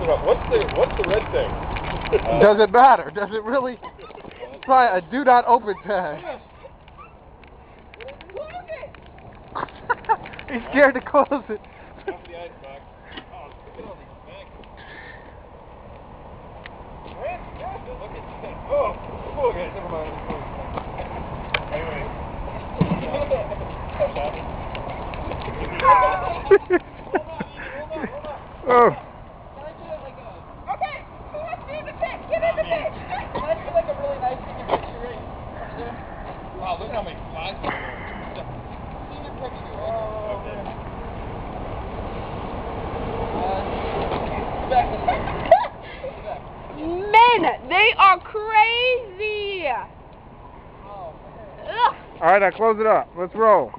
close it up. What's the red thing? Does it matter? Does it really? Try a do not open tag. He's scared to close it. Off the ice box. Oh, look at all these maggots. Look at that. Oh, okay, never mind. Anyway. Oh. Okay, who wants to be in the pit? Get in the pit! Let's do like a really nice picture right there. Wow, look how many flies there are. Senior picture. Men, they are crazy! All right, now close it up. Let's roll.